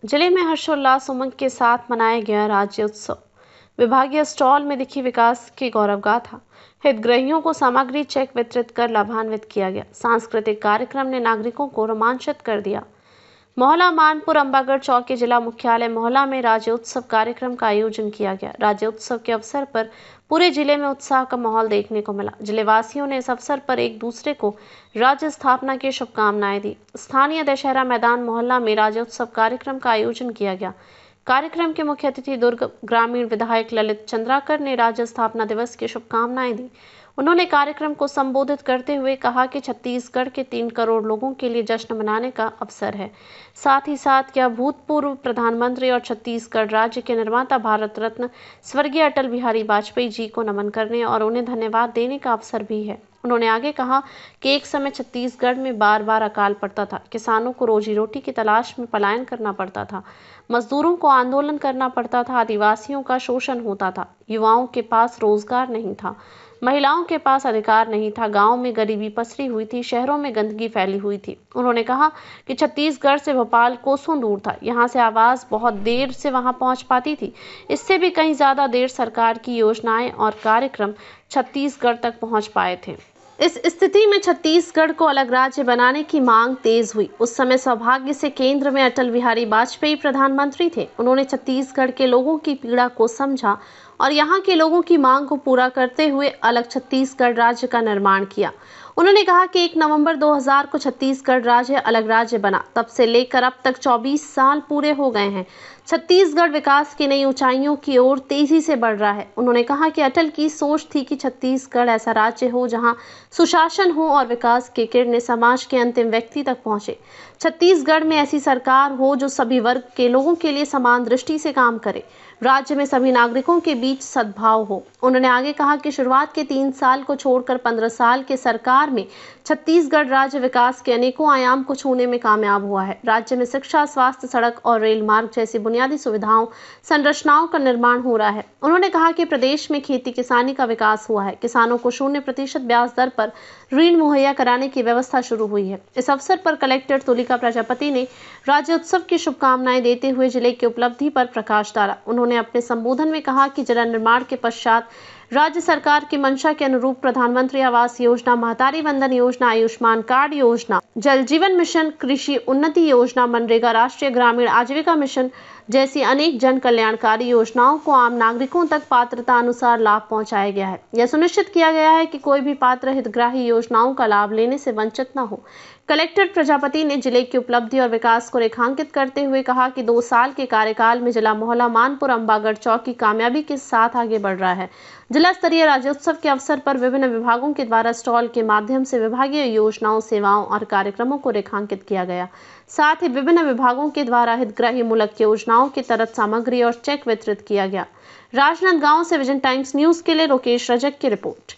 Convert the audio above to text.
जिले में हर्षोल्लास उमंग के साथ मनाया गया राज्योत्सव। विभागीय स्टॉल में दिखी विकास की गौरव गाथा। हितग्राहियों को सामग्री चेक वितरित कर लाभान्वित किया गया। सांस्कृतिक कार्यक्रम ने नागरिकों को रोमांचित कर दिया। मोहला मानपुर अंबागढ़ चौक के जिला मुख्यालय मोहला में राज्योत्सव कार्यक्रम का आयोजन किया गया। राज्योत्सव के अवसर पर पूरे जिले में उत्साह का माहौल देखने को मिला। जिलेवासियों ने इस अवसर पर एक दूसरे को राज्य स्थापना की शुभकामनाएं दी। स्थानीय दशहरा मैदान मोहल्ला में राज्योत्सव कार्यक्रम का आयोजन किया गया। कार्यक्रम के मुख्य अतिथि दुर्ग ग्रामीण विधायक ललित चंद्राकर ने राज्य स्थापना दिवस की शुभकामनाएं दी। उन्होंने कार्यक्रम को संबोधित करते हुए कहा कि छत्तीसगढ़ के 3 करोड़ लोगों के लिए जश्न मनाने का अवसर है। साथ ही साथ यह भूतपूर्व प्रधानमंत्री और छत्तीसगढ़ राज्य के निर्माता भारत रत्न स्वर्गीय अटल बिहारी वाजपेयी जी को नमन करने और उन्हें धन्यवाद देने का अवसर भी है। उन्होंने आगे कहा कि एक समय छत्तीसगढ़ में बार बार अकाल पड़ता था। किसानों को रोजी रोटी की तलाश में पलायन करना पड़ता था। मजदूरों को आंदोलन करना पड़ता था। आदिवासियों का शोषण होता था। युवाओं के पास रोजगार नहीं था। महिलाओं के पास अधिकार नहीं था। गांव में गरीबी पसरी हुई थी। शहरों में गंदगी फैली हुई थी। उन्होंने कहा कि छत्तीसगढ़ से भोपाल कोसों दूर था। यहाँ से आवाज़ बहुत देर से वहाँ पहुँच पाती थी। इससे भी कहीं ज़्यादा देर सरकार की योजनाएं और कार्यक्रम छत्तीसगढ़ तक पहुँच पाए थे। इस स्थिति में छत्तीसगढ़ को अलग राज्य बनाने की मांग तेज हुई। उस समय सौभाग्य से केंद्र में अटल बिहारी वाजपेयी प्रधानमंत्री थे। उन्होंने छत्तीसगढ़ के लोगों की पीड़ा को समझा और यहाँ के लोगों की मांग को पूरा करते हुए अलग छत्तीसगढ़ राज्य का निर्माण किया। उन्होंने कहा कि 1 नवंबर 2000 को छत्तीसगढ़ राज्य अलग राज्य बना। तब से लेकर अब तक 24 साल पूरे हो गए हैं। छत्तीसगढ़ विकास की नई ऊंचाइयों की ओर तेजी से बढ़ रहा है। उन्होंने कहा कि अटल की सोच थी कि छत्तीसगढ़ ऐसा राज्य हो जहां सुशासन हो और विकास की किरणें समाज के अंतिम व्यक्ति तक पहुंचे। छत्तीसगढ़ में ऐसी सरकार हो जो सभी वर्ग के लोगों के लिए समान दृष्टि से काम करे। राज्य में सभी नागरिकों के बीच सद्भाव हो। उन्होंने आगे कहा कि शुरुआत के 3 साल को छोड़कर 15 साल के सरकार में छत्तीसगढ़ राज्य विकास के अनेकों आयाम को छूने में कामयाब हुआ है। राज्य में शिक्षा, स्वास्थ्य, सड़क और रेल मार्ग जैसी बुनियादी सुविधाओं संरचनाओं का निर्माण हो रहा है। उन्होंने कहा कि प्रदेश में खेती किसानी का विकास हुआ है। किसानों को 0% ब्याज दर पर ऋण मुहैया कराने की व्यवस्था शुरू हुई है। इस अवसर पर कलेक्टर तुलिका प्रजापति ने राज्योत्सव की शुभकामनाएं देते हुए जिले की उपलब्धि पर प्रकाश डाला। उन्होंने अपने संबोधन में कहा कि जिला निर्माण के पश्चात राज्य सरकार की मंशा के अनुरूप प्रधानमंत्री आवास योजना, महतारी वंदन योजना, आयुष्मान कार्ड योजना, जल जीवन मिशन, कृषि उन्नति योजना, मनरेगा, राष्ट्रीय ग्रामीण आजीविका मिशन जैसी अनेक जन कल्याणकारी योजनाओं को आम नागरिकों तक पात्रता अनुसार लाभ पहुंचाया गया है। यह सुनिश्चित किया गया है कि कोई भी पात्र हितग्राही योजनाओं का लाभ लेने से वंचित न हो। कलेक्टर प्रजापति ने जिले की उपलब्धि और विकास को रेखांकित करते हुए कहा कि 2 साल के कार्यकाल में जिला मोहला मानपुर अंबागढ़ चौक की कामयाबी के साथ आगे बढ़ रहा है। जिला स्तरीय राज्योत्सव के अवसर पर विभिन्न विभागों के द्वारा स्टॉल के माध्यम से विभागीय योजनाओं, सेवाओं और कार्यक्रमों को रेखांकित किया गया। साथ ही विभिन्न विभागों के द्वारा हितग्राही मूलक योजनाओं के तहत सामग्री और चेक वितरित किया गया। राजनांदगांव से विजन टाइम्स न्यूज के लिए रोकेश रजक की रिपोर्ट।